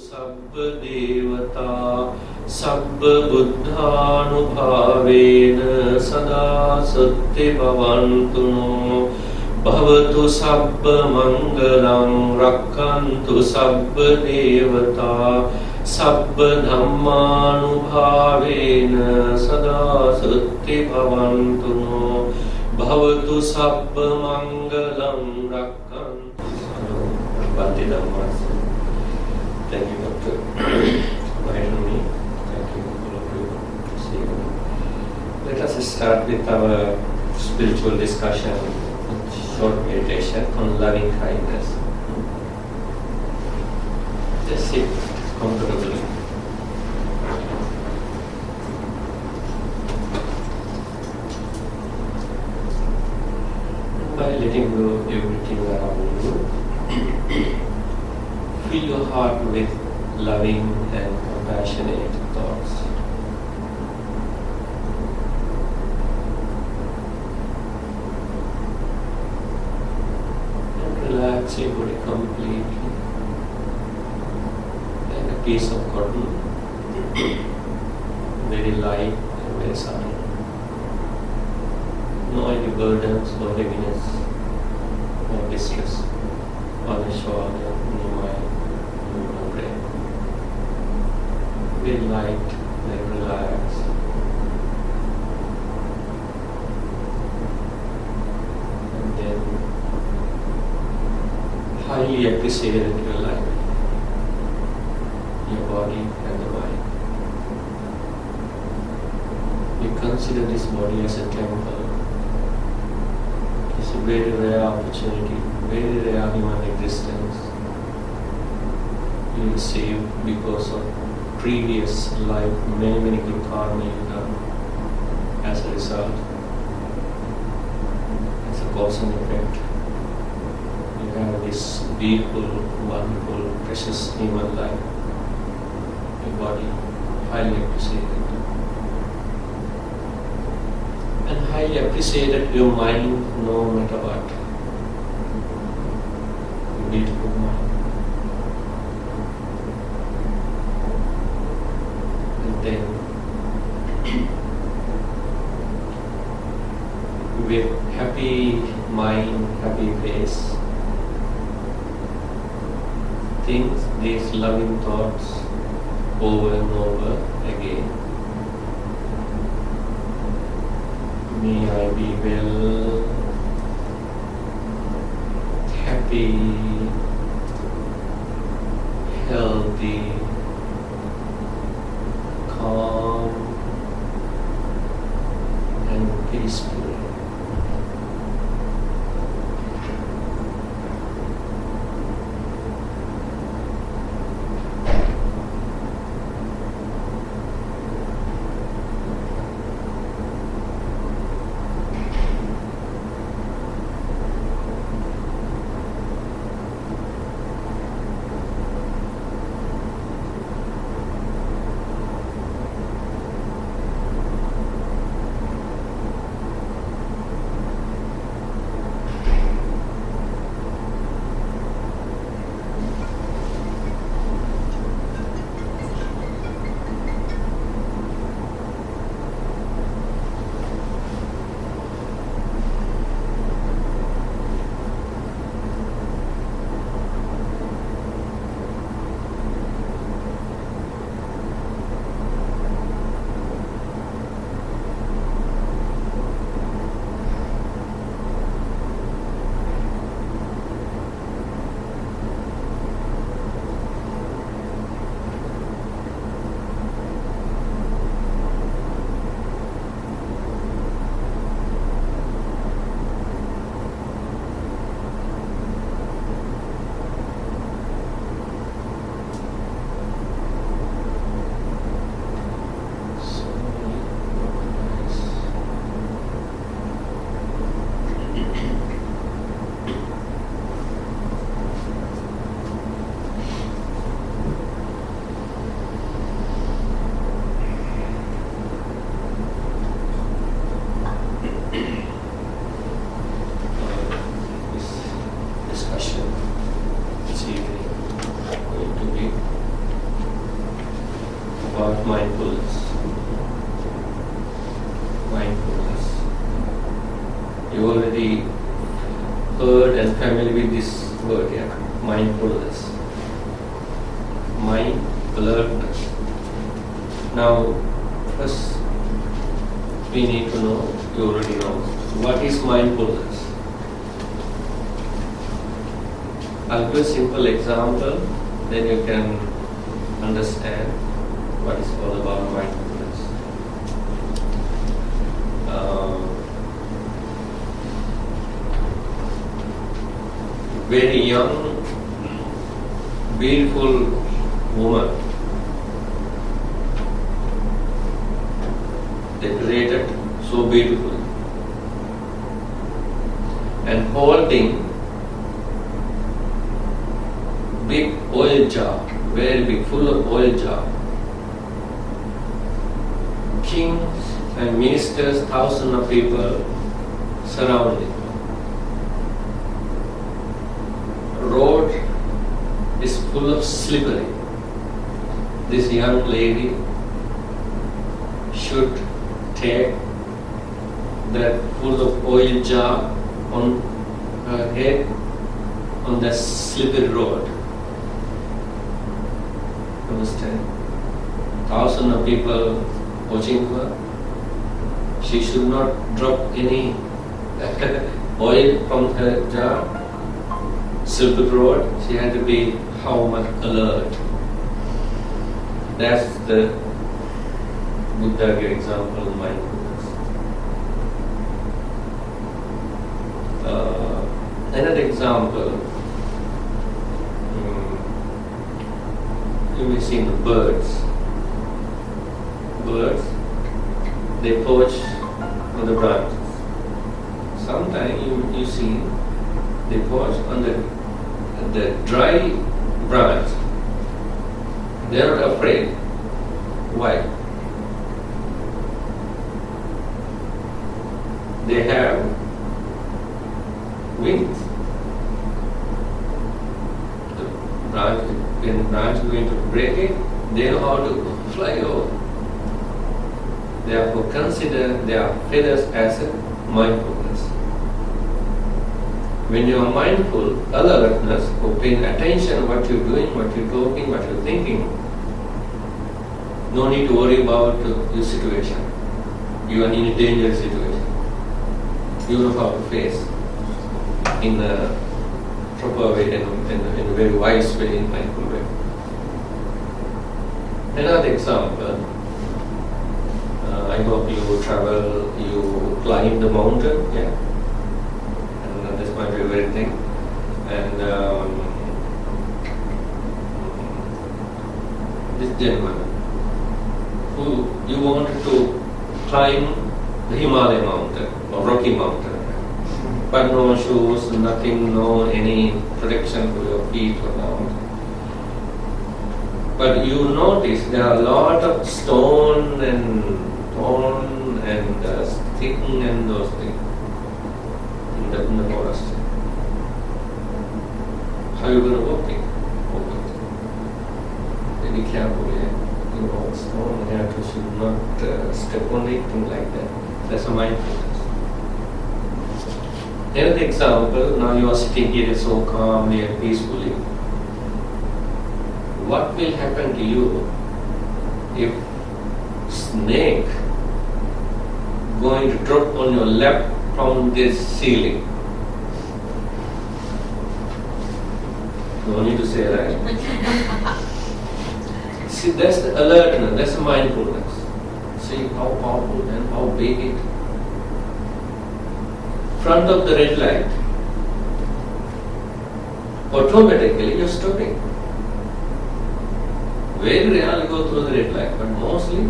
sabba devata sabba buddhanubhavena sada satte bhavantu no bhavatu sabba mangalam rakkantu sabba devata sabba dhammanubhavena sada satte bhavantu no bhavatu sabba mangalam rakkantu. Bhante Dhammawansha. Thank you, Doctor. Inviting me. Thank you, all of you. Let us start with our spiritual discussion, short meditation on loving kindness. Just sit comfortably. By letting go of everything around you, fill your heart with loving and compassionate thoughts. And relax your body completely, like a piece of cotton, very light and very soft. No any burdens or heaviness or distress on the shoulder, in your mind, in your brain. Very light, very relaxed. And then highly appreciate your life, your body and the mind. You consider this body as a temple. It's a very rare opportunity, very rare human existence. You receive because of previous life, many good karma you've done. As a result, it's a cause and effect. You have this beautiful, wonderful, precious human life. Your body, highly appreciated. And highly appreciated your mind, no matter what. Your beautiful mind. And then, with happy mind, happy face, think these loving thoughts over and over again. May I be well, happy, healthy, calm, and peaceful. about mindfulness. Mindfulness. You already heard and familiar with this word, yeah? Mindfulness. Mind, alertness. Now, first we need to know, you already know, what is mindfulness? I'll give a simple example, then you can understand what is all about mindfulness. Very young, beautiful woman, decorated so beautiful, and holding big oil jar, very big, full of oil jar. Kings and ministers, thousands of people surrounding. Road is full of slippery. This young lady should take that full of oil jar on her head on the slippery road. Understand? Thousands of people watching her. She should not drop any oil from her jar. Slippery road, she had to be how much alert. That's the Buddha gave example of mindfulness. Another example, you may see the birds. Birds, they perch on the branches. Sometimes you see they perch on the dry branch. They are not afraid. Why? They have wings. When the branch is going to break it, they know how to fly over. Therefore, consider their feathers as a mindfulness. When you are mindful, alertness, or paying attention what you're doing, what you're talking, what you're thinking, no need to worry about your situation. You are in a dangerous situation. You know how to face in a proper way and in a very wise way, in a mindful way. Another example, I hope you travel, you climb the mountain, yeah? And this might be a very thing. And this gentleman, who you wanted to climb the Himalaya mountain or Rocky mountain, but no shoes, nothing, no any protection for your feet or down. But you notice there are a lot of stone and thorn and sticking and those things in the forest. How are you going to walk it? Be careful, yeah. You know, stone, you have to should not step on it, things like that. That's a mindfulness. Another example, now you are sitting here so calmly and peacefully. What will happen to you if snake going to drop on your lap from this ceiling? No need to say that. See, that's the alertness, that's the mindfulness. See how powerful and how big it is. Front of the red light, automatically you're stopping. Very rarely go through the red light, but mostly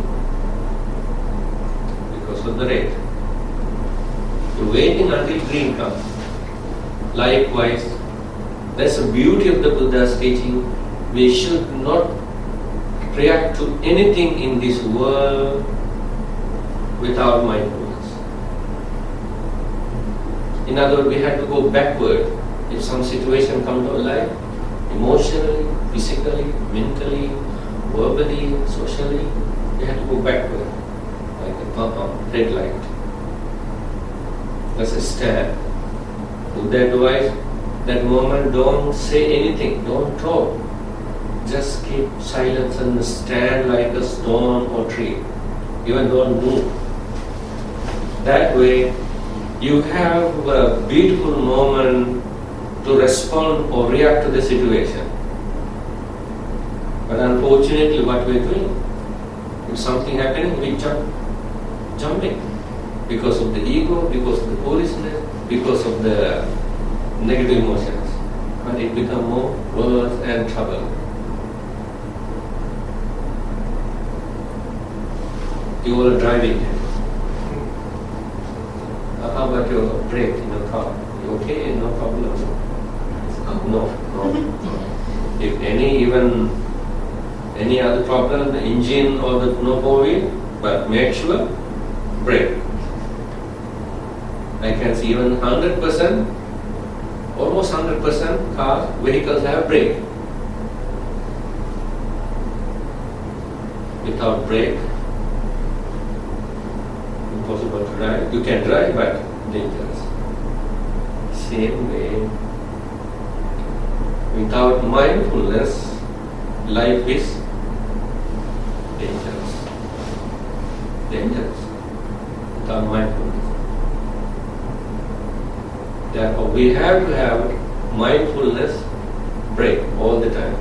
because of the red. You're waiting until green comes. Likewise, that's the beauty of the Buddha's teaching. We should not react to anything in this world without mindfulness. In other words, we have to go backward. If some situation comes to our life, emotionally, physically, mentally, verbally, socially, you have to go backward, like a red light. That's a stand. With that device, that moment, don't say anything, don't talk. Just keep silence and stand like a stone or tree. Even don't move. That way, you have a beautiful moment to respond or react to the situation. But unfortunately, what we are doing, if something happening, we jumping because of the ego, because of the foolishness, because of the negative emotions. But it becomes more worse and trouble. You are driving. How about your brake in your car? You okay? No problem. No. If any other problem, the engine or the no four wheel, but make sure brake. I can see even 100%, almost 100% cars, vehicles have brake. Without brake, impossible to drive. You can drive, but dangerous. Same way, without mindfulness, life is dangerous. Dangerous. Without mindfulness. Therefore, we have to have mindfulness break all the time.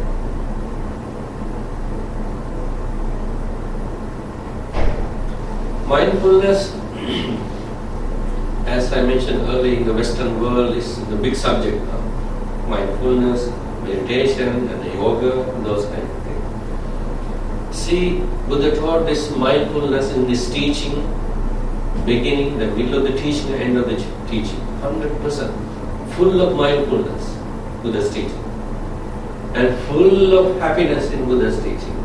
Mindfulness, as I mentioned earlier, in the Western world is the big subject now. Mindfulness, meditation, and yoga, those kind of things. See, Buddha taught this mindfulness in this teaching, beginning, the middle of the teaching, and end of the teaching. 100%. Full of mindfulness, Buddha's teaching. And full of happiness in Buddha's teaching.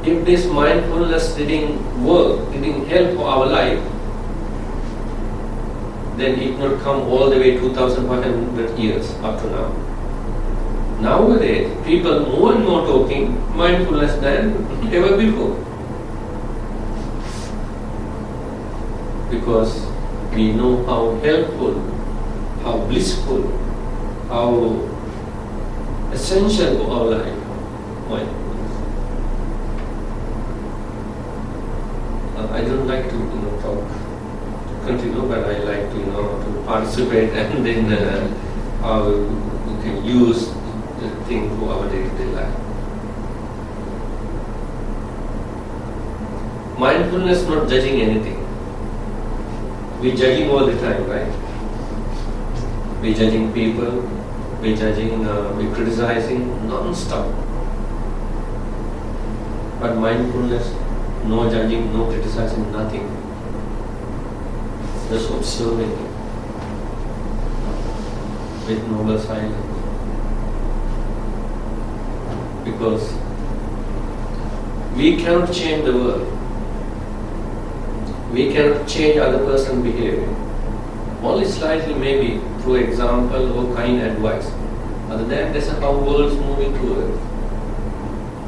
If this mindfulness didn't work, didn't help for our life, then it would come all the way 2,500 years up to now. Nowadays, people more and more talking mindfulness than ever before. Because we know how helpful, how blissful, how essential for our life mindfulness. I don't like to continue, but I like to participate and then how we can use the thing for our day-to-day life. Mindfulness, not judging anything. We're judging all the time, right? We're judging people, we're criticizing non-stop. But mindfulness, no judging, no criticizing, nothing. Just observing with noble silence. Because we cannot change the world. We cannot change other person's behavior. Only slightly, maybe through example or kind advice. Other than that, that's how the world is moving towards.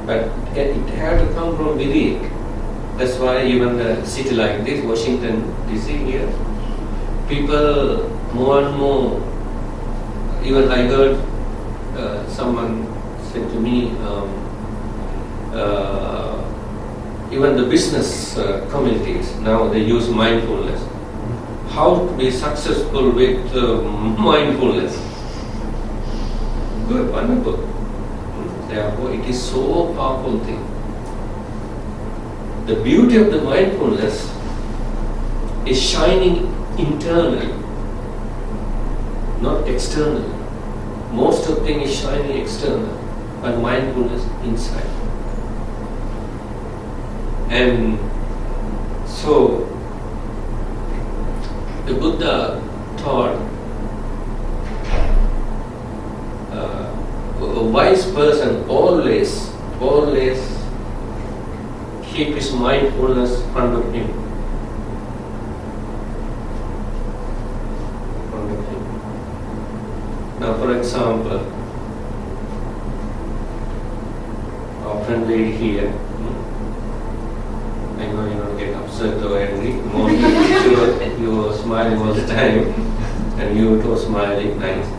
But it had to come from within. That's why even a city like this, Washington DC here, people more and more, even I heard someone said to me, even the business communities, now they use mindfulness. How to be successful with mindfulness? Good, wonderful. Therefore, it is so powerful thing. The beauty of the mindfulness is shining internally, not externally. Most of things is shining external, but mindfulness inside. And so, the Buddha taught a wise person always keep his mindfulness in front of him. Now, for example, friend lady here. I know you don't get upset or angry. Mostly you are smiling all the time, and you too smiling nice.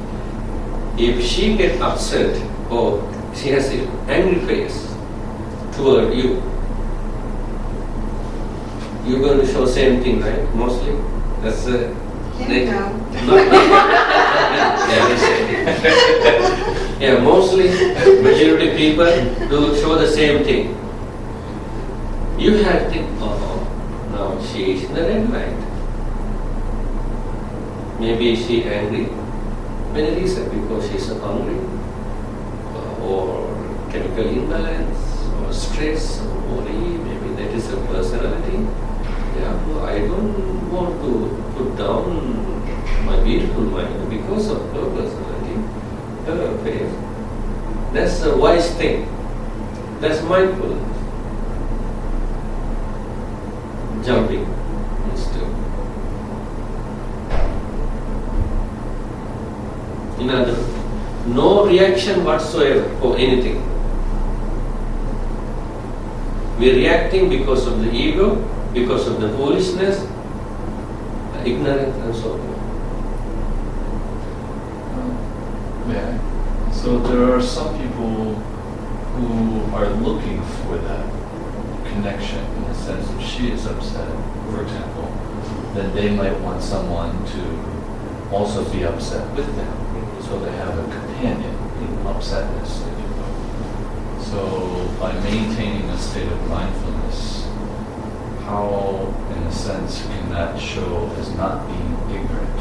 If she gets upset or she has an angry face toward you, you're going to show same thing, right? Mostly. That's yeah, mostly majority people do show the same thing. You have to think, oh, now she is in the red light. Maybe she angry. Many reasons, because she's hungry, or chemical imbalance, or stress, or worry. Maybe that is her personality. Yeah, well, I don't want to put down my beautiful mind because of her personality, her face. That's a wise thing. That's mindfulness. Jumping instead. In other words, no reaction whatsoever for anything. We are reacting because of the ego, because of the foolishness, ignorance, and so forth. Yeah. So there are some people who are looking for that connection, in the sense if she is upset, for example, then they might want someone to also be upset with them. So they have a companion in upsetness, if you will. So by maintaining a state of mindfulness, how, in a sense, can that show as not being ignorant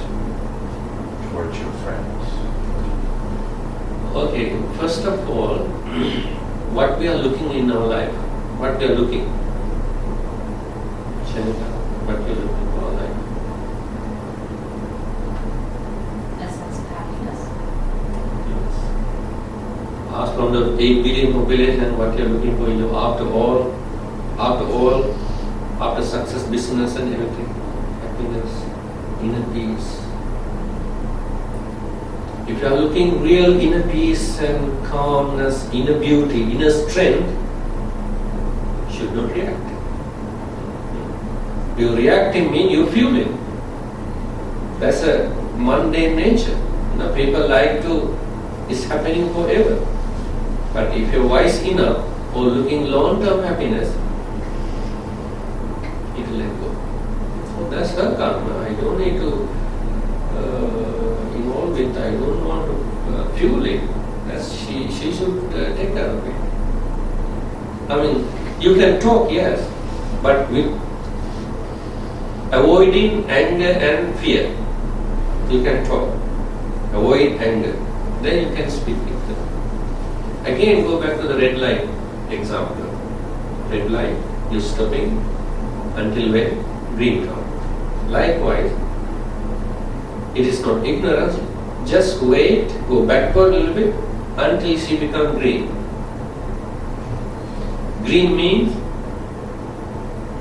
towards your friends? Okay, first of all, what we are looking in our life, what we are looking, Shanika, what we are looking for our life. A sense of happiness. Yes. Ask from the 8 billion population what you are looking for. After success, business and everything, happiness, inner peace. If you are looking real inner peace and calmness, inner beauty, inner strength, you should not react. You reacting means you feeling. That's a mundane nature. People like to, it's happening forever. But if you're wise enough or looking long-term happiness, it will let go. So that's her karma. I don't need to involve it. I don't want to fuel it. That's she should take care of it. I mean, you can talk, yes, but with avoiding anger and fear. You can talk. Avoid anger. Then you can speak with them. Again, go back to the red light example. Red light, you're stopping until when? Green comes. Likewise, it is not ignorance. Just wait, go backward a little bit until she becomes green. Green means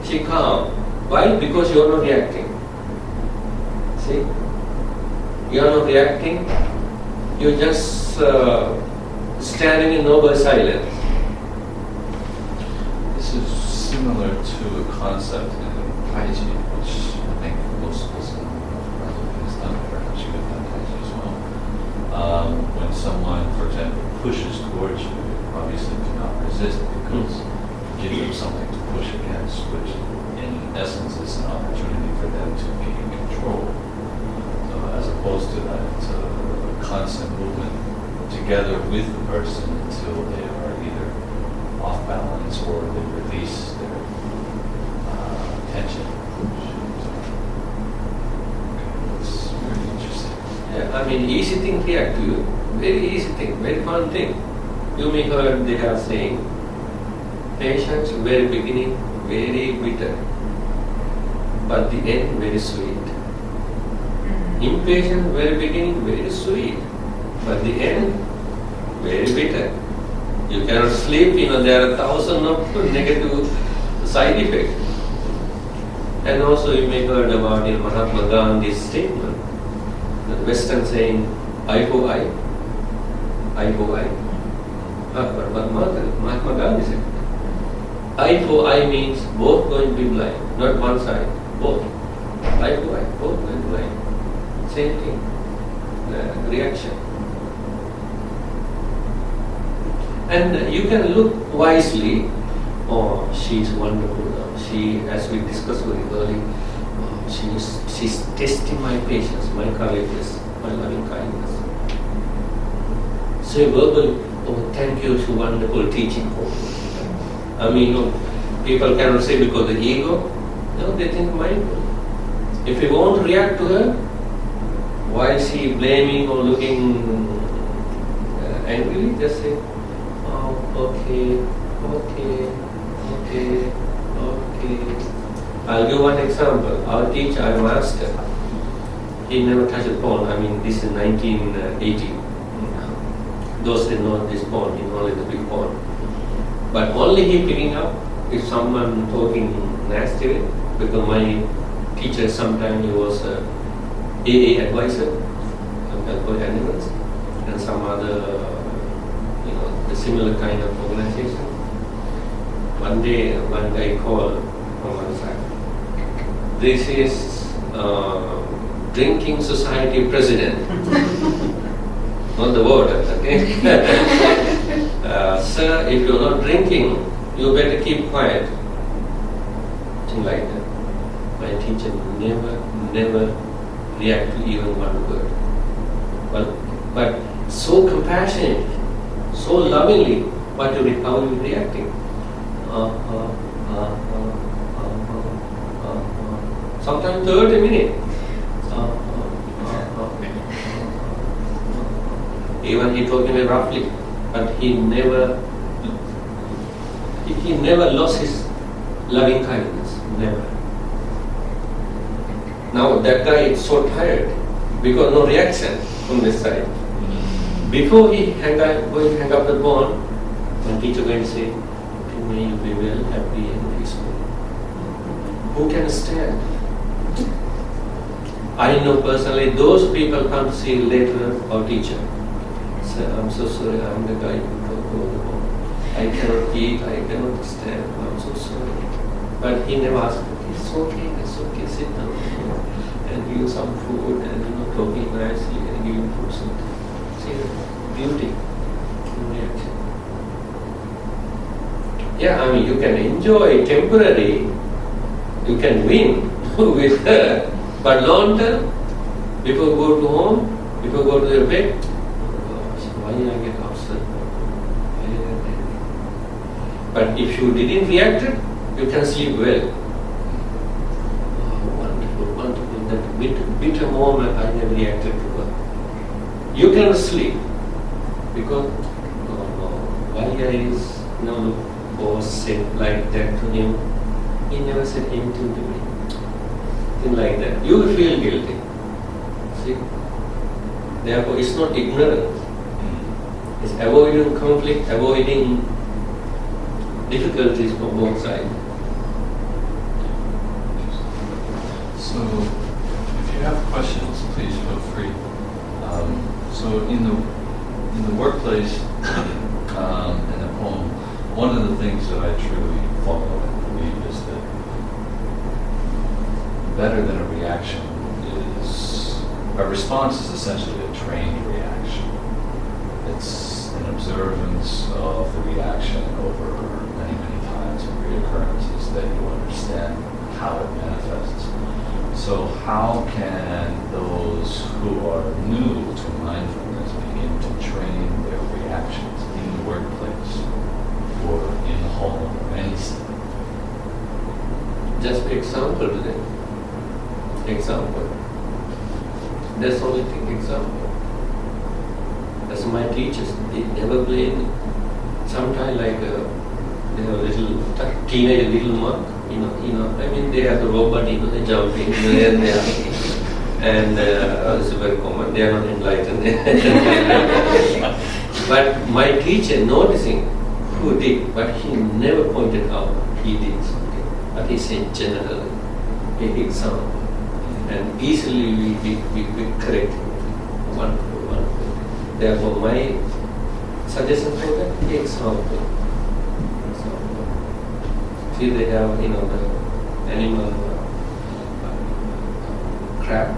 she calm. Why? Because you are not reacting. See? You are not reacting. You are just standing in noble silence. This is similar to a concept in Taiji, which I think most listeners has done. Perhaps you have done Taiji as well. When someone, for example, pushes towards you, you obviously do not resist, because you give them something to push against, which in essence is an opportunity for them to be in control. So as opposed to that, it's a constant movement together with the person until they are either off balance or they release their tension. It's very interesting. Yeah, I mean, easy thing to react to. Very easy thing, very fun thing. You may heard they are saying, patience, very beginning, very bitter, but the end, very sweet. Impatience, very beginning, very sweet, but the end, very bitter. You cannot sleep, there are thousands of negative side effects. And also you may heard about Mahatma Gandhi's statement, the Western saying, eye for eye, eye for eye. But Mahatma Gandhi said, eye for eye means both going to be blind, not one side, both. Eye to eye, both going to be blind. Same thing, the reaction. And you can look wisely, oh, she's wonderful. She, as we discussed very early, she's testing my patience, my courageous, my loving kindness. Say verbally, oh, thank you, it's wonderful teaching. I mean, people cannot say because of the ego. No, they think mindful. If you won't react to her, while she blaming or looking angrily, just say, oh, okay. I'll give one example. Our teacher, our master, he never touched a phone. I mean, this is 1980. Those did not this phone, only the big phone. But only he picking up if someone talking nastily, because my teacher sometime he was a AA advisor, for animals, and some other, the similar kind of organization. One day, one guy called from one side. This is drinking society president. Not the water, okay? Sir, if you're not drinking, you better keep quiet. Something like that. My teacher never react to even one word. But so compassionate, so lovingly, how are you reacting? Sometimes 30 minutes. Even he talking very roughly, but he never lost his loving kindness. Never. Now that guy is so tired because no reaction from this side. Before he hang up the phone, my teacher going to say, may you be well, happy and peaceful. Who can stand? I know personally those people come to see later our teacher. Say, I'm so sorry, I'm the guy who took over the phone. I cannot eat, I cannot stand, I'm so sorry. But he never asked, it's okay, sit down. And give you some food and talking nicely and give you food something. See, beauty in reaction. Yeah, I mean, you can enjoy temporary, you can win with her, but long term, before you go to home, before you go to your bed, why I get upset? But if you didn't react, you can sleep well. Wonderful. That bitter moment I never reacted to her. You cannot sleep because why I is or said like that to him. He never said anything to me. Thing like that. You will feel guilty. See? Therefore, it's not ignorance. It's avoiding conflict, avoiding difficulties from both sides. So, if you have questions, please feel free. So, in the workplace, in the poem, one of the things that I truly follow and believe is that better than a reaction is a response is essentially a trained reaction. It's an observance of the reaction over many times and reoccurrences that you understand how it manifests. So how can those who are new to mindfulness begin to train their reactions in the workplace or in the home or any setting? Just an example today. Example. That's only thing, example. That's my teachers. They never blame me. Sometimes like they have a little teenage little monk. I mean, they have the robot, they jump in, they are, and it's very common, they are not enlightened. But my teacher noticing who did, but he never pointed out he did something. But he said generally, a example. And easily we correct one. Therefore my suggestion for that? Example. See, they have, the animal crab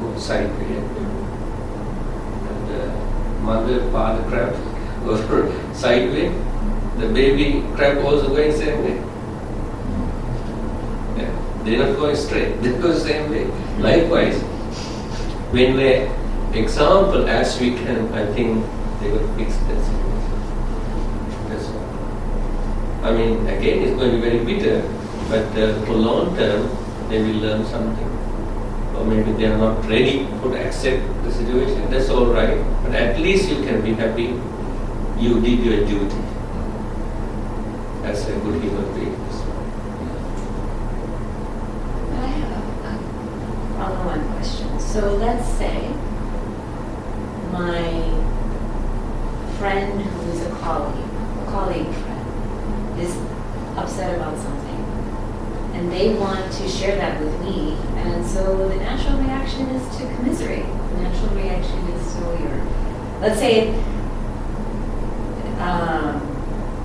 goes sideways, and mother, father crab goes sideways. The baby crab also going same way. Yeah, they're not going straight; they go same way. Likewise, when we example as we can, I think they will fix that situation. That's all. I mean, again, it's going to be very bitter, but for long term, they will learn something. Or maybe they are not ready to accept the situation. That's all right. But at least you can be happy. You did your duty as a good human being. I have a follow-on question. So let's say my friend who is a colleague friend, is upset about something, and they want to share that with me, and so the natural reaction is to commiserate. The natural reaction is let's say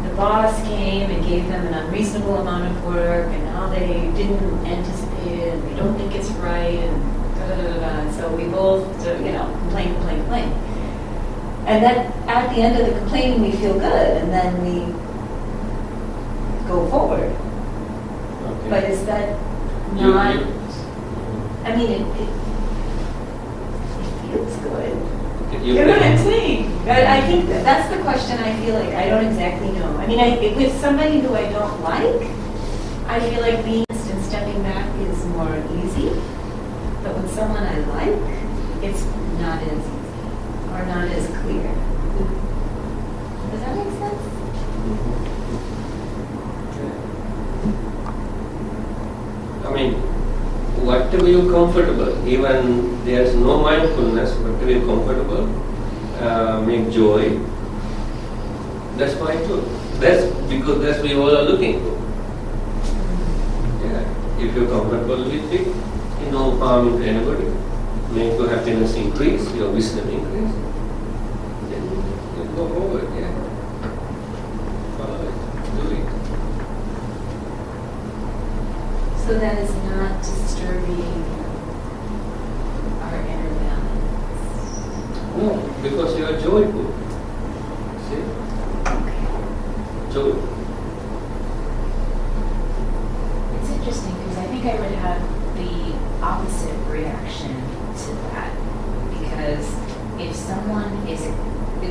the boss came and gave them an unreasonable amount of work, and now they didn't anticipate it, and they don't think it's right, and and so we both, complain. And then at the end of the complaining, we feel good, and then we go forward. Okay. But is that not? I mean, it feels good. You know what I'm saying? I think that's the question. I feel like I don't exactly know. I mean, with somebody who I don't like, I feel like being and stepping back is more easy. But with someone I like, it's not as easy or not as clear. Does that make sense? I mean, whatever you're comfortable, even there's no mindfulness, whatever you're comfortable, make joy, that's fine too. That's because that's what we all are looking for. Yeah. If you're comfortable with it, no harm to anybody, make your happiness increase, your wisdom increase, then you go forward, yeah. Follow it, do it. So that is not disturbing our inner balance. No, because you are joyful. See? Okay. Joy. It's interesting because I think I would have the opposite reaction to that, because if someone is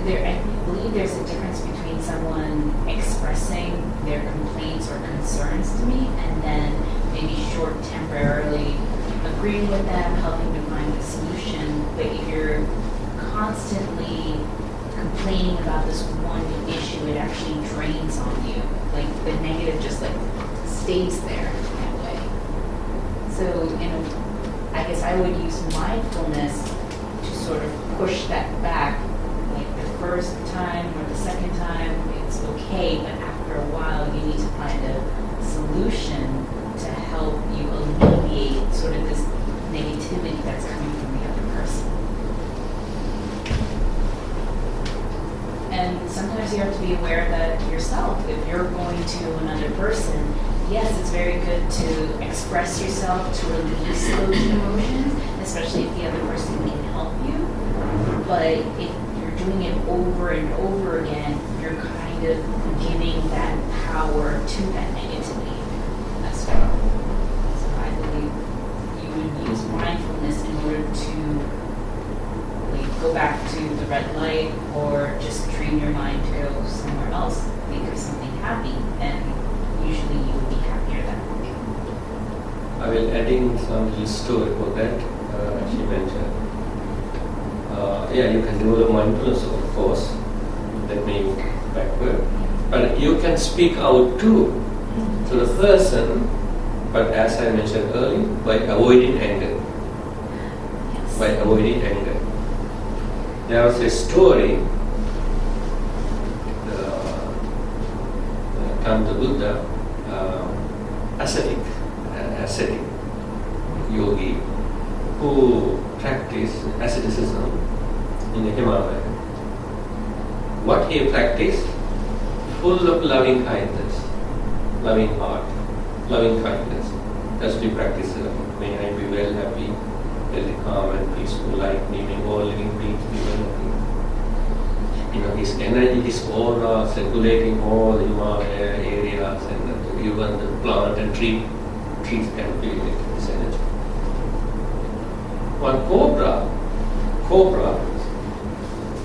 there, I believe there's a difference between someone expressing their complaints or concerns to me and then maybe temporarily agreeing with them, helping to find a solution. But if you're constantly complaining about this one issue, it actually drains on you. Like the negative just stays there that way. So, I guess I would use mindfulness to sort of push that back. Like the first time or the second time, it's okay, but after a while, you need to find a solution to help you alleviate sort of this negativity that's coming from the other person. And sometimes you have to be aware of that yourself. If you're going to another person, yes, it's very good to express yourself, to release those emotions, especially if the other person can help you. But if you're doing it over and over again, you're kind of giving that power to that negativity as well. So I believe you would use mindfulness in order to go back to the red light, or just train your mind to go somewhere else, think of something happy, and usually you will be happier that way. I will add in some little story for that. She mentioned. You can do the mindfulness, of course. That may be backward. But you can speak out too to the person, but as I mentioned earlier, by avoiding anger. Yes. By avoiding anger. There was a story, come to Buddha, ascetic yogi who practiced asceticism in the Himalaya. what he practiced, full of loving kindness, loving heart, loving kindness. That's we practice. May I be well, happy, very calm and peaceful, like me, may all living beings be well happy. His energy, his aura circulating all Himalaya areas, and even the plant and trees can feel it, this energy. One cobra,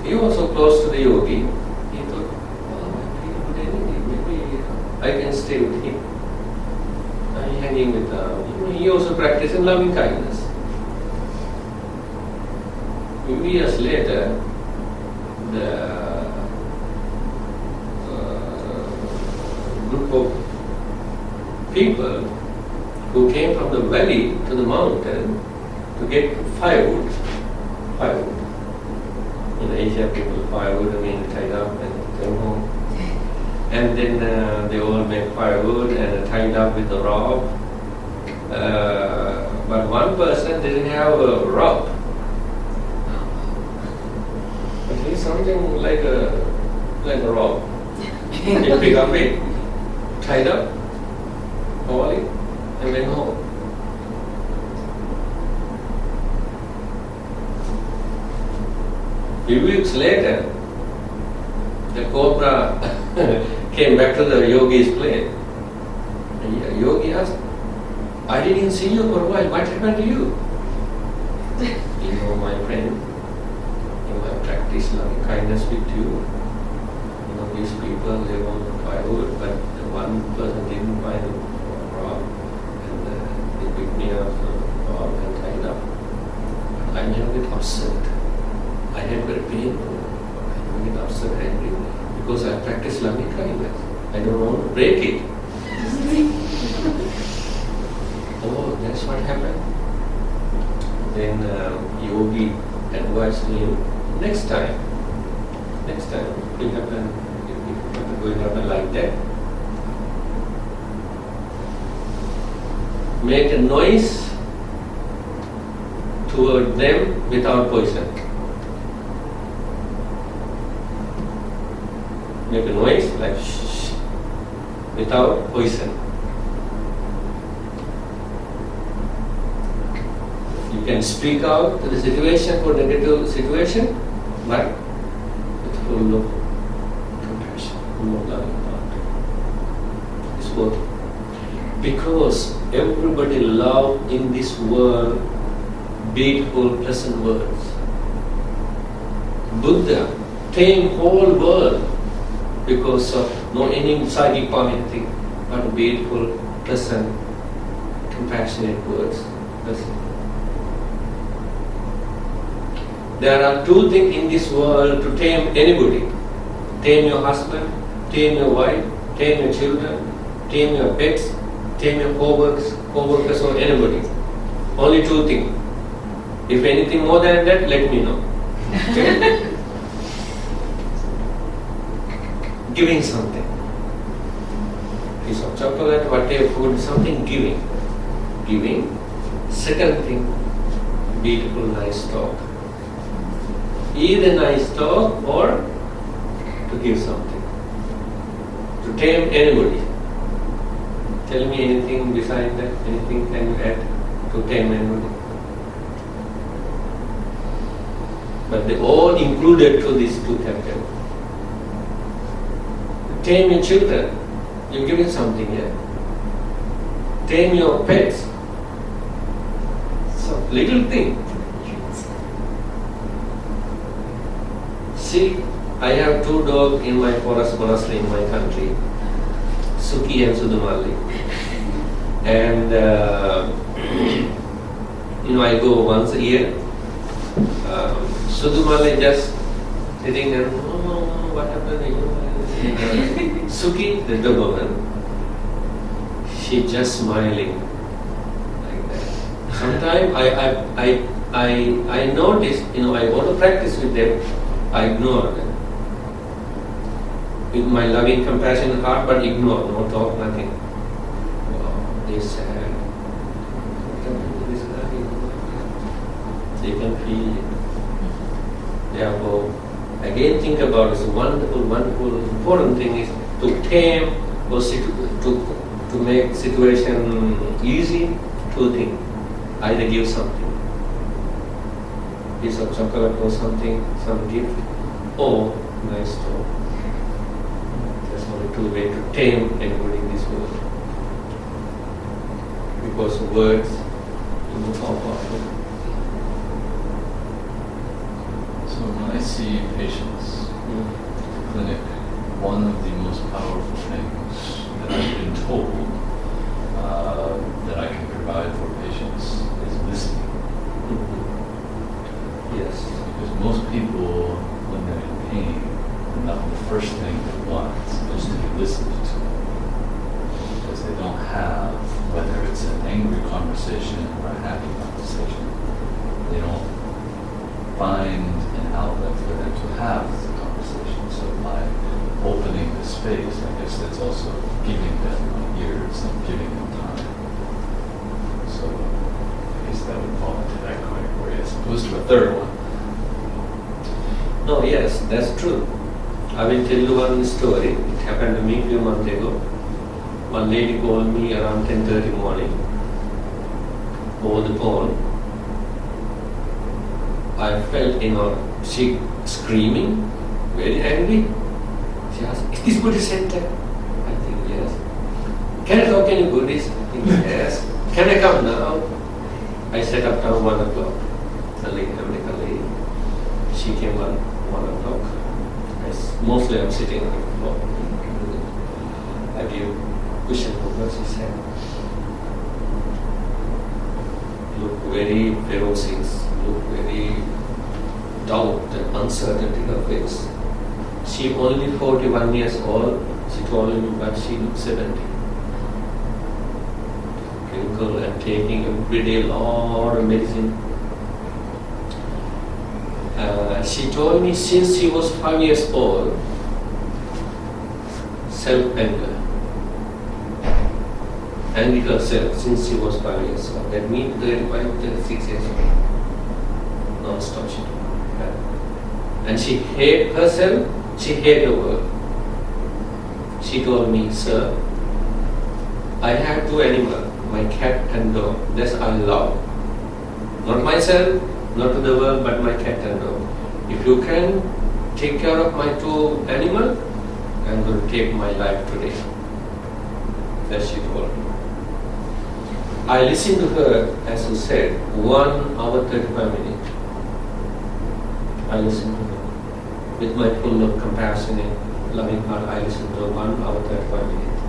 he was so close to the yogi, he thought, oh, I feel good energy, maybe I can stay with him. I'm hanging with him. He also practiced loving kindness. A few years later, the group of people who came from the valley to the mountain to get firewood. In Asia, people firewood, tied up and come home. And then they all make firewood and tied up with a rope. But one person didn't have a rope. At least something like a rope. They pick up it, tied up, hold it, and went home. Few weeks later, the cobra came back to the yogi's place. And the yogi asked, I didn't see you for a while, what happened to you? My friend, I practice loving kindness with you. These people, they want firewood, but the one person didn't find a rock, and they picked me up and tied up. I never get upset. I had very painful. I never get upset angry because I practice loving kindness. I don't want to break it. Oh, that's what happened. Then yogi advised him, next time it will happen. Going to happen like that. Make a noise toward them without poison. Make a noise like shh, without poison. You can speak out to the situation for negative situation, but it's full of more loving heart. It's worth it. Because everybody loves in this world beautiful, pleasant words. Buddha tamed whole world because of no any psychic power, anything, but beautiful, pleasant, compassionate words. That's it. There are two things in this world to tame anybody. Tame your husband, tame your wife, tame your children, tame your pets, tame your co-workers or anybody. Only two things. If anything more than that, let me know. Okay? Giving something. Piece of chocolate, whatever food, something giving. Giving. Second thing, beautiful, nice talk. Either nice talk or to give something. To tame anybody. Tell me anything besides that. Anything can you add to tame anybody? But they all included to these two categories. Tame your children. You're giving something, yeah? Tame your pets. Some little thing. See, I have two dogs in my forest monastery in my country, Suki and Sudamali. And I go once a year. Sudamali just sitting there, oh, what happened? Suki, the Doberman, she just smiling like that. Sometimes I notice, I want to practice with them, I ignore them. With my loving, compassionate heart, but ignore, no talk, nothing. Oh, they're sad. They can feel it. Therefore, Again, think about this wonderful, wonderful, important thing is to tame or to make situation easy. Two things: either give something, piece of chocolate or something, some gift, or nice talk. There's only two ways to tame anybody in this world. Because words are powerful. So when I see patients in the clinic, one of the most powerful things that I've been told that I can provide for patients is listening. Yes. Because most people, when they're in pain, the first thing they want is to be listened to. Because they don't have, whether it's an angry conversation or a happy conversation, they don't find an outlet for them to have the conversation. So by opening the space, I guess that's also giving them ears and giving them time. So I guess that would fall into that category as opposed to a third one. No, yes, that's true. I will tell you one story. It happened to me a few months ago. One lady called me around 10:30 morning over the phone. I felt, she screaming, very angry. She asked, "Is this Buddhist center?" I think, yes. "Can I talk any Buddhist?" I think, yes. "Can I come now?" I set up down 1 o'clock. The lady, American lady. She came on 1 o'clock. Mostly I'm sitting on the floor. I give cushion over, she said. Look very ferocious, look very doubt and uncertainty in her face. She only 41 years old, she told me, but she looks 70. Clinical and taking every day a lot of medicine. She told me since she was 5 years old, self-anger. Angry herself since she was 5 years old. That means 35, 36 years old. Non-stop she told me. And she hated herself, she hated the world. She told me, "Sir, I have 2 animals, my cat and dog. That's I love. Not myself, not to the world, but my cat and dog. If you can take care of my 2 animals, I'm going to take my life today." That she told me. I listened to her, as you said, 1 hour 35 minutes. I listened to her. With my full of compassionate, loving heart, I listened to her 1 hour 35 minutes.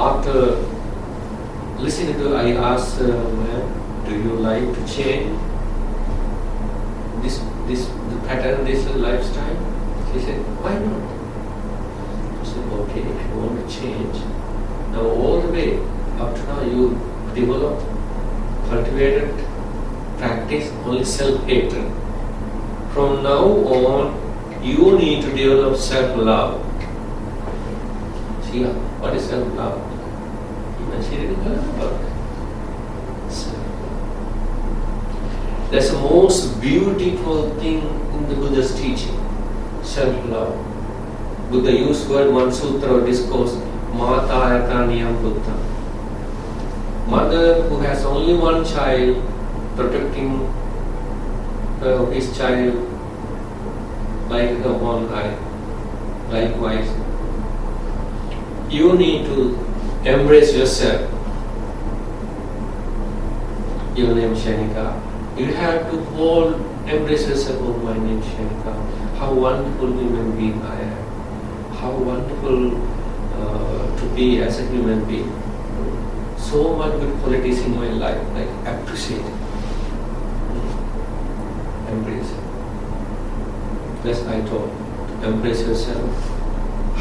After listening to her, I asked her, "Ma'am, do you like to change the pattern, this lifestyle?" She said, "Why not?" I said, "Okay, if you want to change, now all the way up to now you developed, cultivated, practice only self-hatred. From now on, you need to develop self-love." See, what is self-love? Even she didn't learn about it. That's the most beautiful thing in the Buddha's teaching, self-love. Buddha used word one sutra or discourse, Mata Ayataniyam Buddha. Mother who has only one child, protecting his child like her own eye. Likewise, you need to embrace yourself. Your name is Shanika. You have to embrace yourself. "Oh, my name is Shanika. How wonderful human being I am. How wonderful to be as a human being. So much good qualities in my life. Like appreciate it. Embrace it." That's I told. Embrace yourself.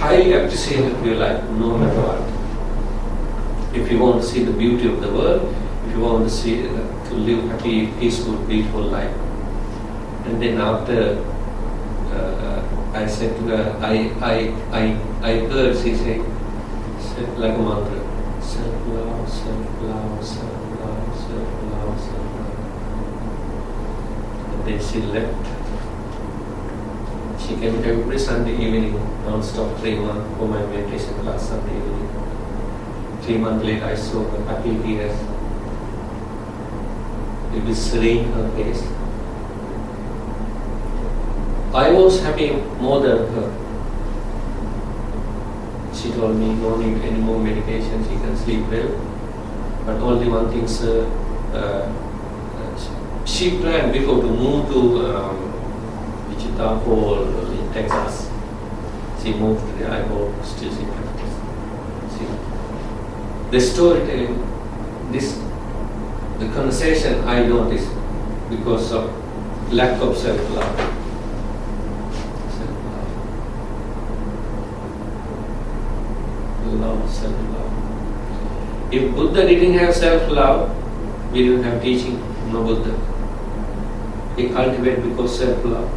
Highly appreciate your life, no matter what. If you want to see the beauty of the world, if you want to see to live happy, peaceful, beautiful life. And then after I said to her, I heard she said like a mantra, self-love, self-love, self-love, self-love, self-love. And then she left. She came every Sunday evening, non-stop, 3 months for my meditation class Sunday evening. 3 months later, I saw her happy tears. It was serene her face. I was happy more than her. She told me, no need any more medication, she can sleep well. But only one thing, sir, she planned before to move to Wichita Falls in Texas. She moved there. I hope still she practices. See, the storytelling, the conversation I noticed because of lack of self-love. Love, self-love. If Buddha didn't have self-love, we didn't have teaching, no Buddha. He cultivated because self-love.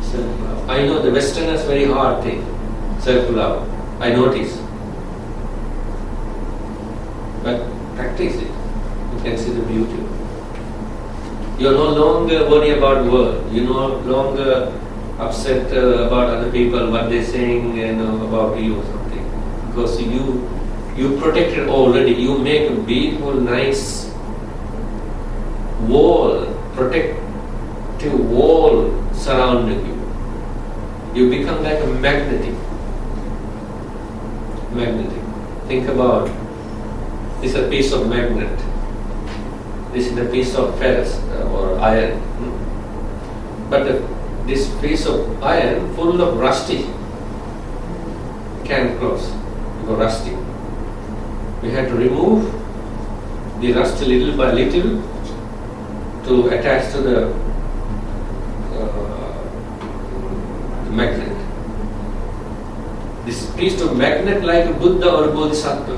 Self-love. I know the Westerners very hard thing, self-love. I notice. But practice it. You can see the beauty. You are no longer worried about the world. You are no longer upset about other people, what they're saying about you or something. Because you protected already. You make a beautiful, nice wall, protective wall surrounding you. You become like a magnetic. Think about, this is a piece of magnet. This is a piece of ferrous or iron. But this piece of iron full of rusty can cross, because rusty. We had to remove the rust little by little to attach to the magnet. This piece of magnet like a Buddha or a Bodhisattva,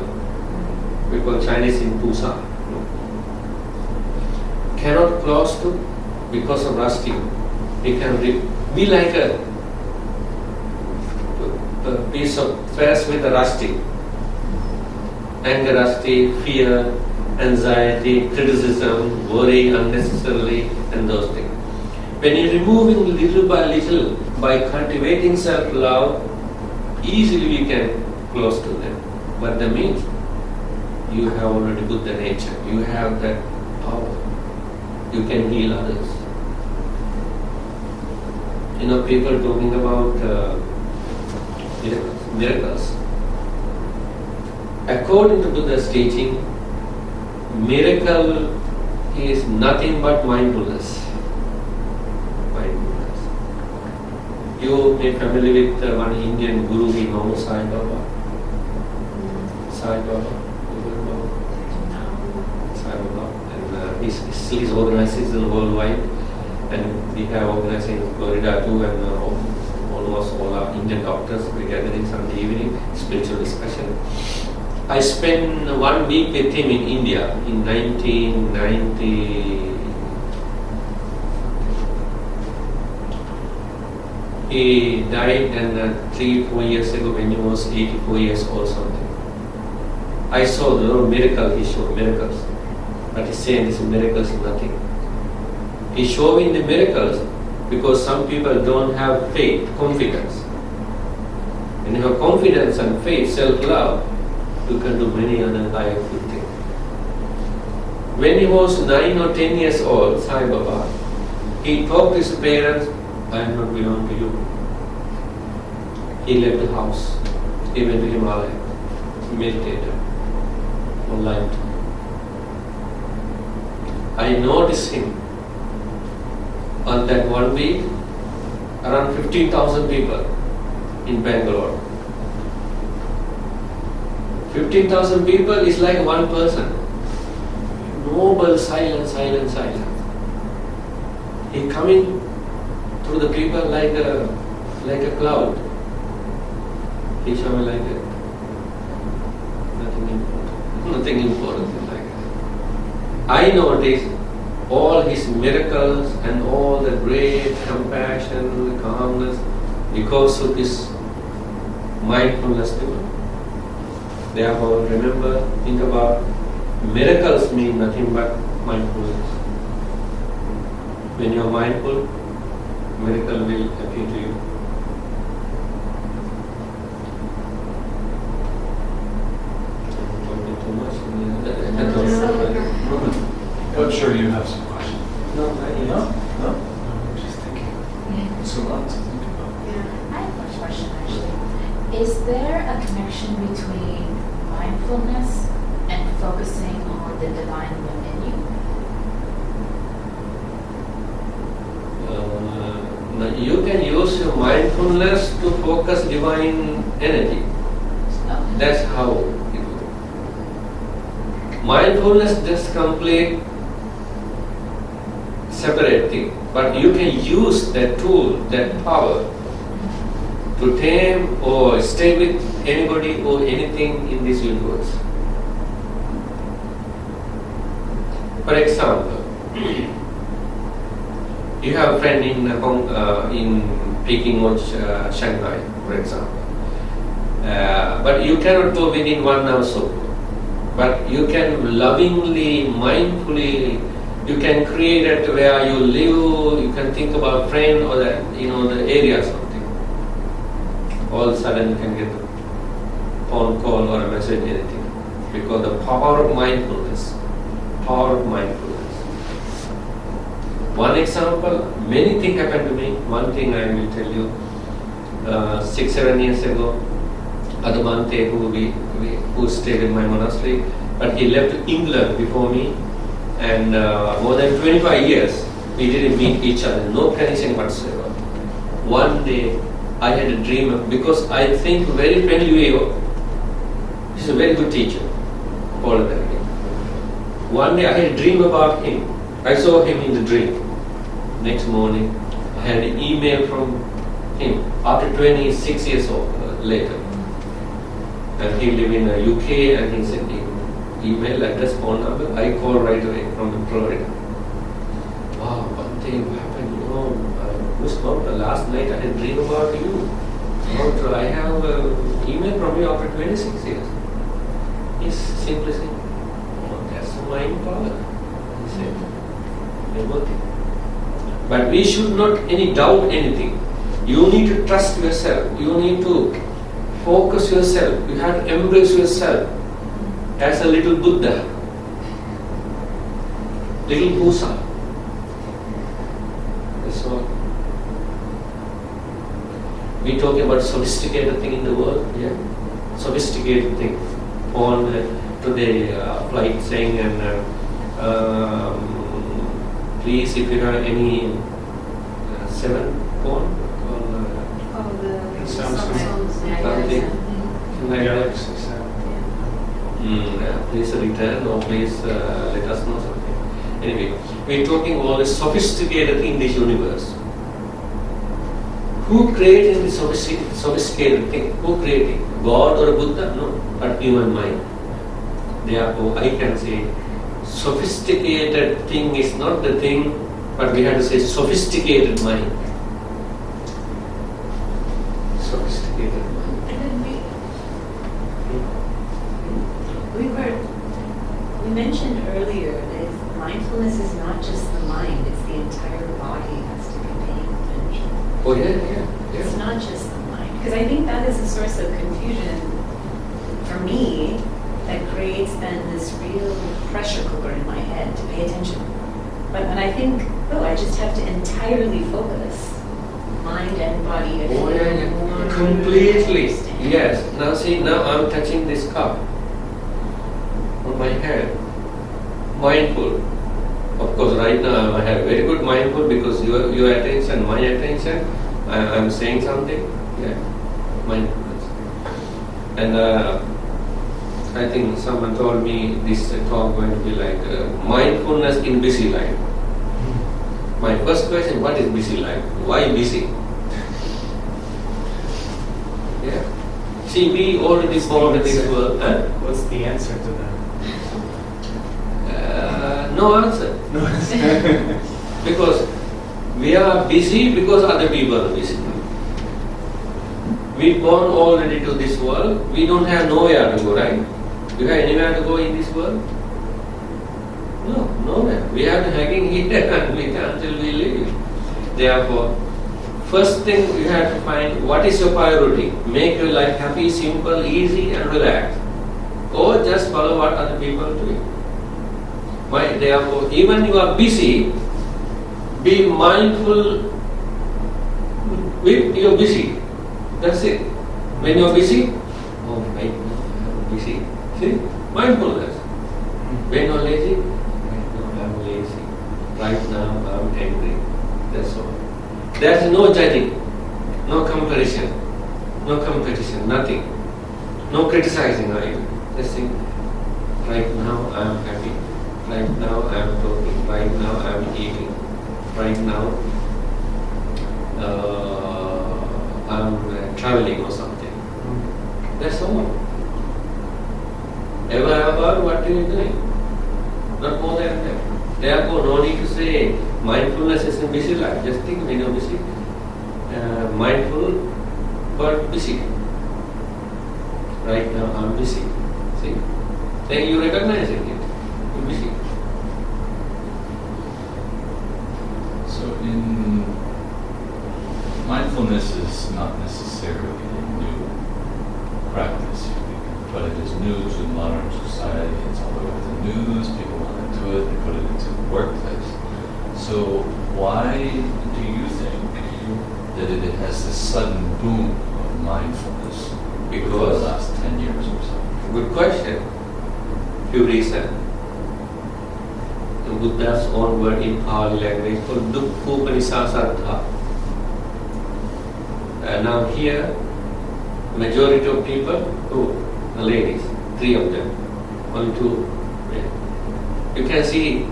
we call Chinese in Pusa, cannot cross to because of rusty. It can be like a piece of ferrous with a rusty. Anger rusty, fear, anxiety, criticism, worry unnecessarily, and those things. When you're removing little by little, by cultivating self-love, easily we can close to them. What that means? You have already Buddha nature. You have that power. You can heal others. People talking about miracles. According to Buddha's teaching, miracle is nothing but mindfulness. You may be familiar with one Indian guru we know, Sai Baba. Sai Baba. Sai Baba. And he's organization worldwide. And we have organized in Florida too, and almost all our Indian doctors, we gather in Sunday evening, spiritual discussion. I spent 1 week with him in India in 1990. He died and 3-4 years ago when he was 84 years old something. I saw the miracle, he showed miracles. But he's saying this miracles is nothing. He's showing the miracles because some people don't have faith, confidence. When you have confidence and faith, self-love, you can do many other higher good things. When he was 9 or 10 years old, Sai Baba, he talked to his parents, I am not belong to you. He left the house. He went to Himalaya. He meditated on light. I noticed him on that 1 week, around 15,000 people in Bangalore. 15,000 people is like one person. Noble silence. He coming through the people like a cloud. He showed me like that. Nothing important like that. I noticed all his miracles and all the great compassion, calmness, because of his mindfulness too. Therefore, remember, think about miracles mean nothing but mindfulness. When you are mindful, miracle will appear to you. I'm talking too much. I'm sure you have some questions. No, No? I'm just thinking. It's a lot to think about. I have a question actually. Is there a connection between mindfulness and focusing on the divine within you? You can use your mindfulness to focus divine energy. Okay. That's how it works. Mindfulness just complete separate thing, but you can use that tool, that power, to tame or stay with anybody or anything in this universe. For example, you have a friend in Peking or Shanghai, for example, but you cannot go within 1 hour so. But you can lovingly, mindfully, you can create it where you live. You can think about friend or the area or something. All of a sudden you can get a phone call or a message, anything, because the power of mindfulness. Power of mindfulness. One example, many things happened to me. One thing I will tell you, 6-7 years ago, Bhante, who stayed in my monastery, but he left England before me, and more than 25 years we didn't meet each other, no connection whatsoever. One day I had a dream, because I think very friendly way. He's a very good teacher, Paul. One day I had a dream about him. I saw him in the dream. Next morning I had an email from him after 26 years later. And he lived in the UK, and he sent me email address, phone number. I called right away from Florida. Wow, Bhante, what happened? Last night I had a dream about you. I have an email from you after 26 years. He's simply saying, oh, that's mind power. He said, everything. But we should not doubt anything. You need to trust yourself. You need to focus yourself. You have to embrace yourself as a little Buddha, little Buddha. That's all. We talking about sophisticated thing in the world, yeah, sophisticated thing. On today flight saying, and please, if you have any 7 phone something like that. Please return, or please let us know something. Anyway, we're talking all this sophisticated in this universe. Who created this sophisticated thing? Who created? God or Buddha? No, but human mind. Therefore, I can say sophisticated thing is not the thing, but we have to say sophisticated mind. Sophisticated mind. And then we mentioned earlier that mindfulness is not just the mind, it's the entire body has to be paying attention. Oh yeah. It's not just the mind. Because I think that is a source of confusion for me that creates then this real pressure cooker in my head to pay attention. But when I think, I just have to entirely focus mind and body. Oh yeah. Completely. Yes. Now I'm touching this cup on my hand. Mindful. Of course, right now I have very good mindful, because your attention, my attention, I'm saying something. Yeah. Mindfulness. And I think someone told me this talk going to be like mindfulness in busy life. My first question, what is busy life? Why busy? Yeah. See, we already born in this world. What's the answer to that? No answer. No answer. Because we are busy because other people are busy. We born already to this world. We don't have nowhere to go, right? Do you have anywhere to go in this world? No. Nowhere. We have hanging here and we can't until we leave. Therefore, first thing you have to find what is your priority. Make your life happy, simple, easy and relaxed. Or just follow what other people are doing. Why? Therefore, even you are busy, be mindful with you're busy. That's it. When you're busy, oh right now I'm busy. See? Mindfulness. When you're lazy, right now I'm lazy. Right now I'm angry. That's all. There's no judging, no comparison, no competition, nothing. No criticizing either. Just think, right now I'm happy. Right now I'm talking. Right now I'm eating. Right now I'm traveling or something. That's all. Ever about what you're doing. Not more than that. Therefore, no need to say mindfulness is a busy life. Just think when you're busy. Mindful but busy. Right now I'm busy. See? Then you recognizing it. You're busy. So in mindfulness is not necessarily a new practice, but it is new to modern society. It's all over the news, people want to do it, they put it into the workplace. So why do you think that it has this sudden boom of mindfulness over the last 10 years or so? Good question. Few reasons. The Buddha's own word in Pali language called Dukkhopanishasaddha. Now here, majority of people, the ladies, 3 of them, only 2 men. You can see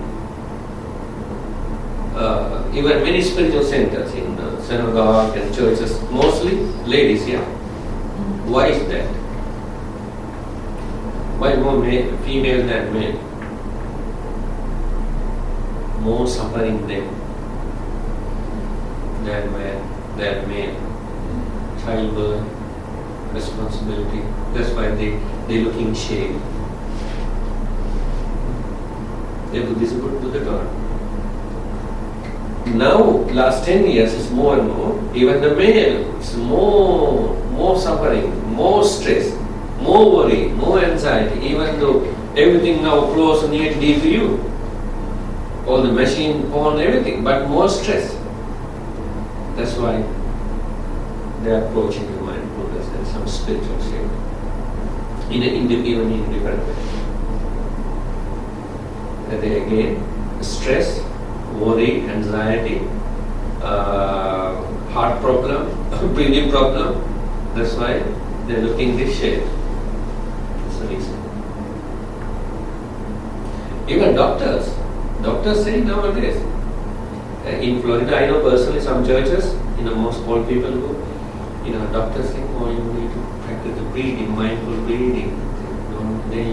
even many spiritual centers in synagogue and churches, mostly ladies here. Why is that? Why more female than men? More suffering than male. Childbirth, responsibility. That's why they look in shame. They do this good to the God. Now, last 10 years is more and more. Even the male is more suffering, more stress, more worry, more anxiety. Even though everything now close and near deep to you, all the machine, porn, everything, but more stress. That's why they are approaching the mindfulness and some spiritual state even in different way. And they again stress, worry, anxiety, heart problem, breathing problem. That's why they're looking this shape. That's the reason. Even doctors say nowadays. In Florida, I know personally some churches, most old people who, doctors think, you need to practice the breathing, mindful breathing. Then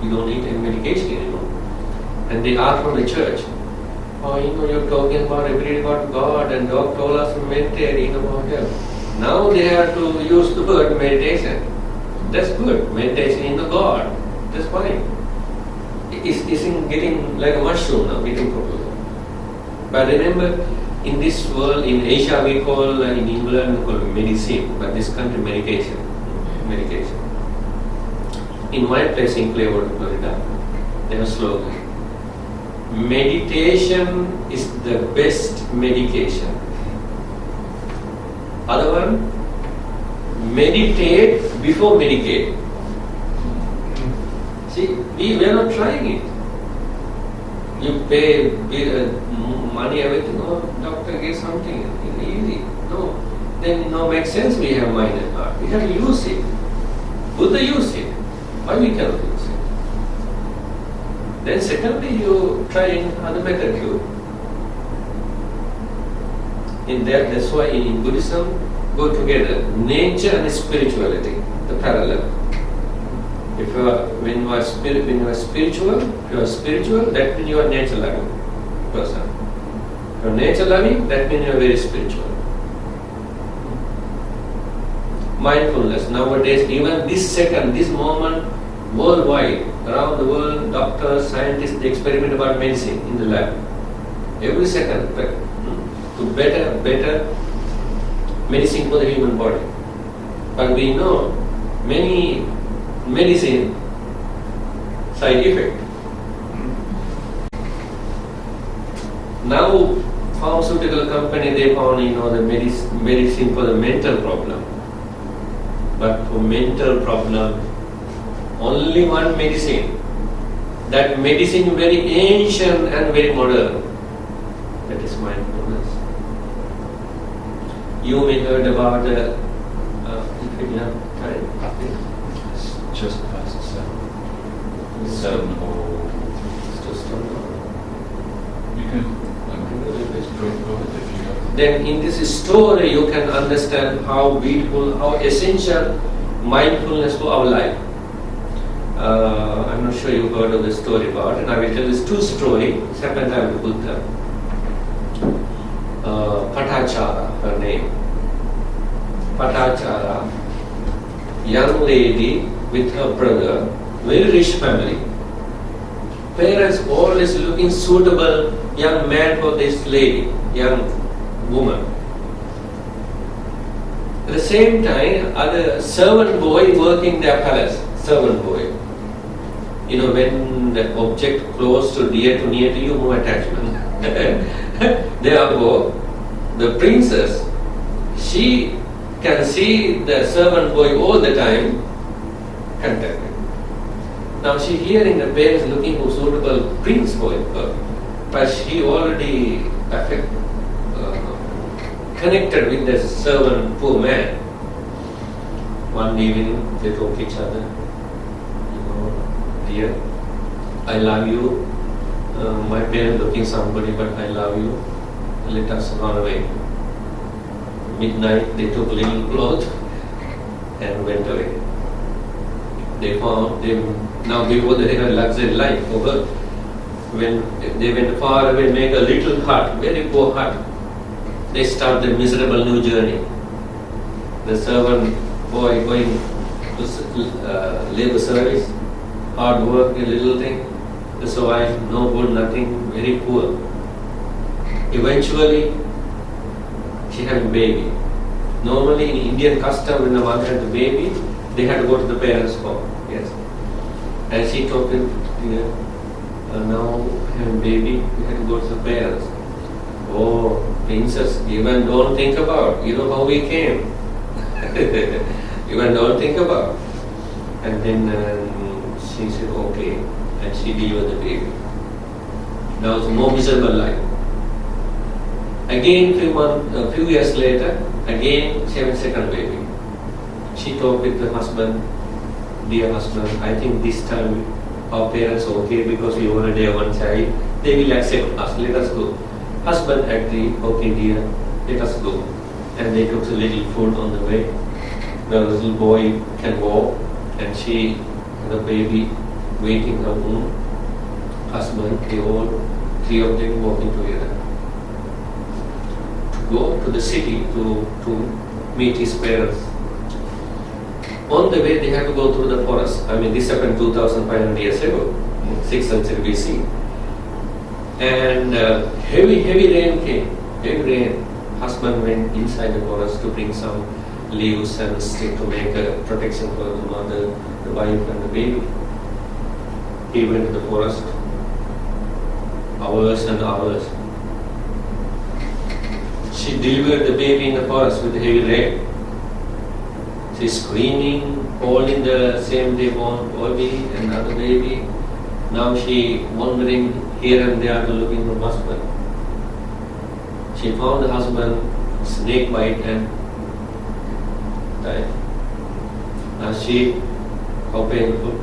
you don't need any medication anymore. And they ask from the church, you're talking about every day about God, and God told us to meditate, about health. Now they have to use the word meditation. That's good. Meditation in the God. That's fine. It's getting like a mushroom now, getting popular. But remember, in this world, in Asia we call, in England we call medicine, but this country medication. Medication. In my place in Clearwater, Florida, they have a slogan. Meditation is the best medication. Other one, meditate before medicate. See, we are not trying it. You pay money, everything, doctor gives something, easy. No, then no makes sense we have mind and heart. We have to use it. Buddha used it. Why we cannot use it? Then secondly, you try in other method too. That's why in Buddhism go together, nature and spirituality, the parallel. When you are spiritual, that means you are nature loving person. If you are nature loving, that means you are very spiritual. Mindfulness nowadays, even this second, this moment, worldwide, around the world, doctors, scientists, they experiment about medicine in the lab. Every second, to better medicine for the human body. But we know many medicine side effect. Now, pharmaceutical company, they found, the medicine for the mental problem. But for mental problem, only one medicine. That medicine very ancient and very modern. That is mindfulness. You may heard about if you have time. It's just past 7:03. It's just on. You can go ahead if you have. Then in this story you can understand how beautiful, how essential mindfulness to our life. I'm not sure you heard of the story about it. I will tell this two story. It's happened time with Buddha. Patachara, her name. Patachara, young lady with her brother, very rich family. Parents always looking suitable young man for this lady, young woman. At the same time, other servant boy working their palace, servant boy. When the object close to near to you, more attachment. Therefore, the princess, she can see the servant boy all the time, contacted. Now she hearing the parents looking for suitable prince for her, but she already connected with the servant, poor man. One evening they talk each other. Dear, I love you. My parents looking somebody, but I love you. Let us run away. Midnight they took little cloth and went away. They found them now before they had a luxury life for her. When they went far away, make a little hut, very poor hut. They start their miserable new journey. The servant boy going to labor service, hard work, a little thing. The wife, no good, nothing, very poor. Eventually, she had a baby. Normally in Indian custom, when the mother had a baby, they had to go to the parents' home. Yes. And she told him, now I have a baby, we had to go to the parents. Oh, princess, even don't think about, how we came. Even don't think about. And then she said, okay. And she delivered the baby. Now it's more miserable life. Again, a few years later, again she had a second baby. She talked with the husband, dear husband, I think this time our parents are okay because we already have one child. They will accept us, let us go. Husband agreed, okay dear, let us go. And they took a little food on the way. The little boy can walk and she, the baby, waiting in her womb. Husband, they all, three of them walking together. To go to the city to meet his parents. On the way, they had to go through the forest. This happened 2,500 years ago, 6th century BC. And heavy rain came. Heavy rain. Husband went inside the forest to bring some leaves and stick to make a protection for the mother, the wife, and the baby. He went to the forest. Hours and hours. She delivered the baby in the forest with heavy rain. She's screaming, holding the same day born baby, another baby. Now she wandering here and there looking for husband. She found the husband, snake bite and died. Now how painful.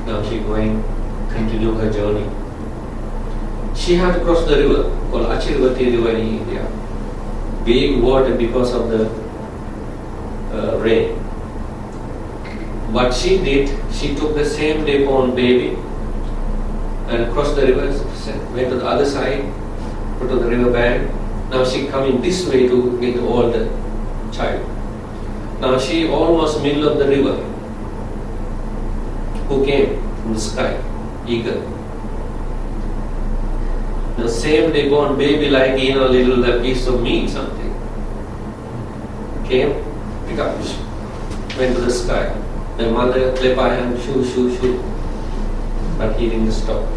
Now she going, continue her journey. She had to cross the river, called Achirvati river in India. Big water because of the rain. What she did, she took the same day born baby and crossed the river, went to the other side, put to the river bank. Now she coming this way to get the older child. Now she almost middle of the river. Who came? from the sky, eagle. The same day born baby, like little piece of meat, something. Came, pick up, went to the sky. The mother clap her hand, shoo, shoo, shoo. But he didn't stop.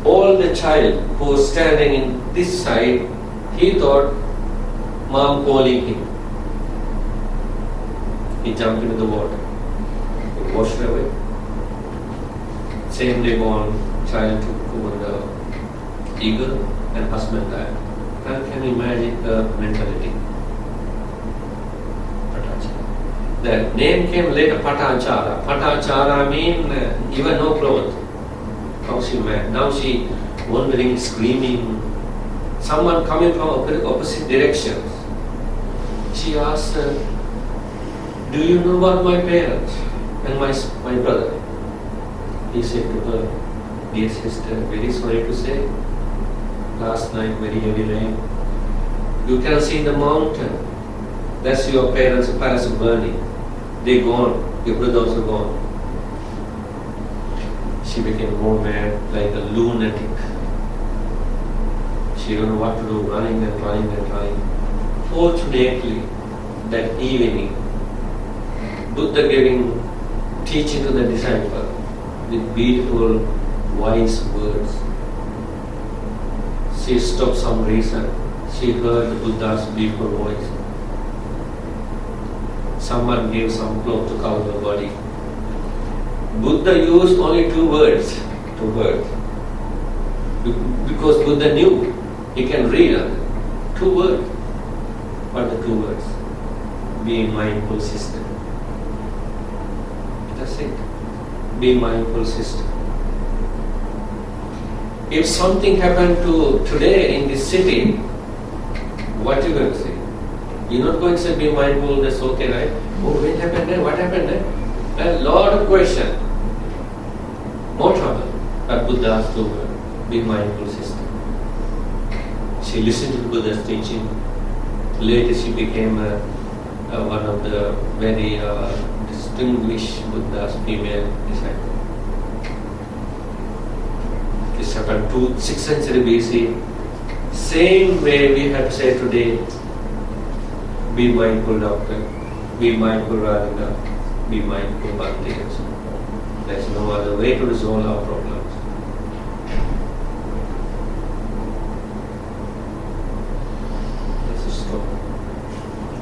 All the child who was standing in this side, he thought mom calling him. He jumped into the water. He washed away. Same day born child took over the eagle and husband died. Now can you imagine the mentality? The name came later, Patachara. Patachara means even no clothes. How she mad? Now she wandering, screaming. Someone coming from opposite directions. She asked, do you know about my parents and my brother? He said to her, dear sister, very sorry to say, last night very heavy rain. You can see the mountain. That's your parents' palace burning. They gone. Your brother also gone. She became more mad, like a lunatic. She don't know what to do, running and running and running. Fortunately, that evening, Buddha giving teaching to the disciple with beautiful, wise words. She stopped some reason. She heard the Buddha's beautiful voice. Someone gave some cloth to cover her body. Buddha used only two words. Because Buddha knew he can read two words. What are the two words? Be mindful, sister. That's it. Be mindful, sister. If something happened to today in this city, what are you going to say? You're not going to say be mindful, that's okay, right? Oh, what happened there? What happened there? A lot of questions. More trouble. But Buddha asked to her, be mindful, sister. She listened to Buddha's teaching. Later she became one of the very distinguished Buddha's female disciples. This happened 6th century BC. Same way we have said today, be mindful, doctor. Be mindful, Radhika. Be mindful, Bhante. There's no other way to resolve our problems. Let's stop.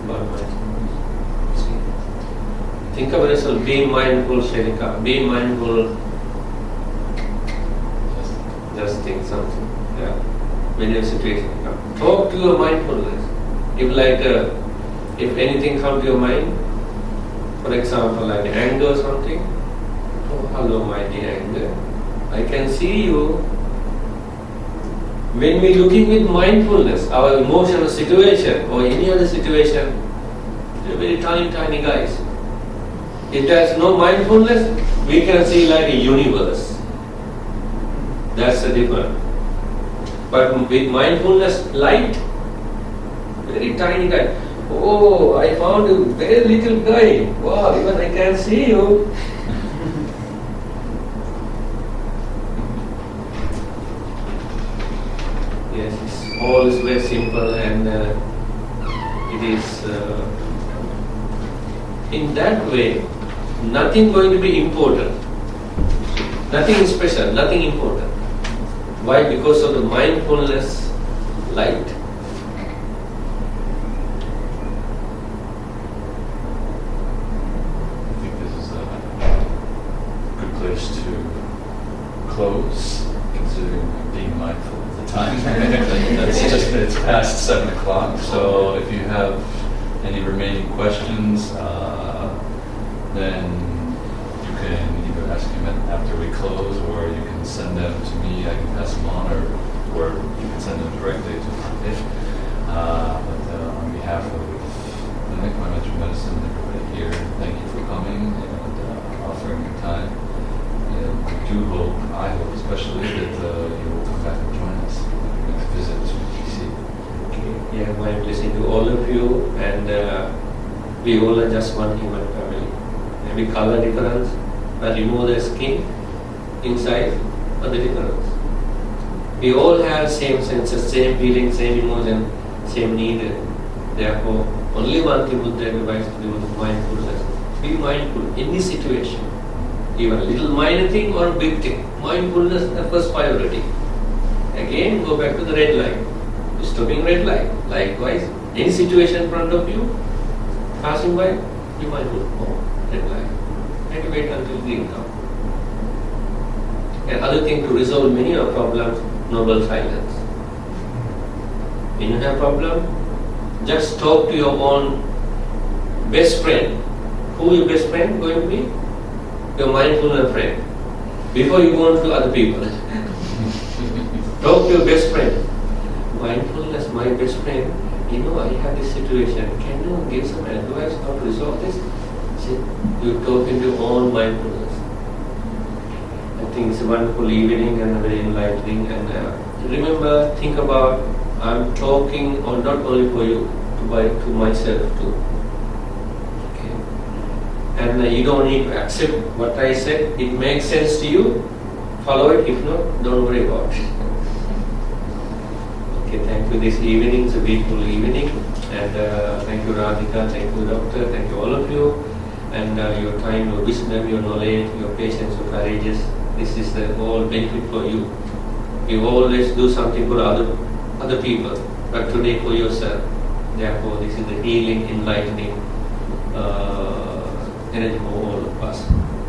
About mindfulness. See? Think of yourself. Be mindful, Sharika. Be mindful. Just think something. Yeah. When your situation comes. Talk to your mindfulness. If anything comes to your mind, for example, like anger or something, oh, hello, my dear anger, I can see you. When we're looking with mindfulness, our emotional situation or any other situation, they're very tiny, tiny guys. If there's no mindfulness, we can see like a universe. That's the difference. But with mindfulness, light, very tiny guy. Oh, I found a very little guy. Wow, even I can see you. Yes, it's all is very simple and it is in that way nothing going to be important. Nothing special, nothing important. Why? Because of the mindfulness light. Close, considering being mindful of the time. It's past 7 o'clock, so if you have any remaining questions, then you can either ask him after we close, or you can send them to me, I can pass them on, or you can send them directly to Bhante. But on behalf of Clinic, Mindful Medicine, everybody here, thank you for coming and offering your time. I hope especially that you will come back and join us for next visit to DC. Okay. Yeah, my blessing to all of you, and we all are just one human family. Maybe color difference, but remove the skin, inside are the difference. We all have same senses, same feeling, same emotion, same need. Therefore, only one thing Buddha advises to do is mindfulness. Be mindful in this situation. Even a little minor thing or a big thing. Mindfulness is the first priority. Again, go back to the red light. Stopping red light. Likewise, any situation in front of you, passing by, be mindful. Oh, red light. And wait until green comes. And other thing to resolve many of problems, noble silence. When you have problem, just talk to your own best friend. Who is your best friend going to be? Your mindfulness friend. Before you go on to other people. Talk to your best friend. Mindfulness, my best friend, I have this situation. Can you give some advice how to resolve this? See, you talk in your own mindfulness. I think it's a wonderful evening and very enlightening. And remember, think about, I'm talking not only for you, to myself too. Okay. And you don't need to accept what I said. It makes sense to you. Follow it. If not, don't worry about it. Okay, thank you. This evening is a beautiful evening. And thank you, Radhika. Thank you, Doctor. Thank you, all of you. And your time, your wisdom, your knowledge, your patience, your courageous. This is the whole benefit for you. You always do something for other people, but today for yourself. Therefore, this is the healing, enlightening energy for all of us.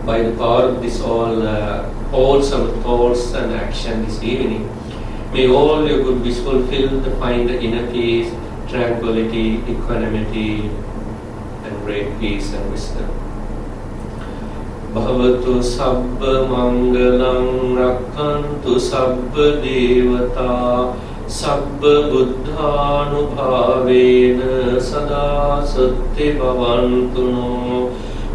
By the power of this all wholesome thoughts and action this evening, may all your good wish fulfill to find the inner peace, tranquility, equanimity, and great peace and wisdom. Bhavatu sabba mangalam rakkantu sabba devata sabba buddhanubhavena sada satti bhavantu no.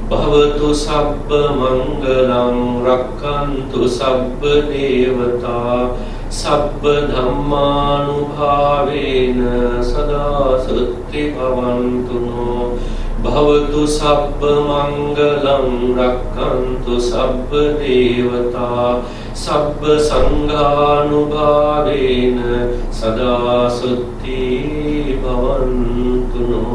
Bhavatu sabba mangalam rakkantu sabba devata sabba dhammanubhavena sada satti bhavantu no. Bhavatu sabba mangalam rakkantu sabba devata sabba sanghanubhavena sada sutti bhavantu no.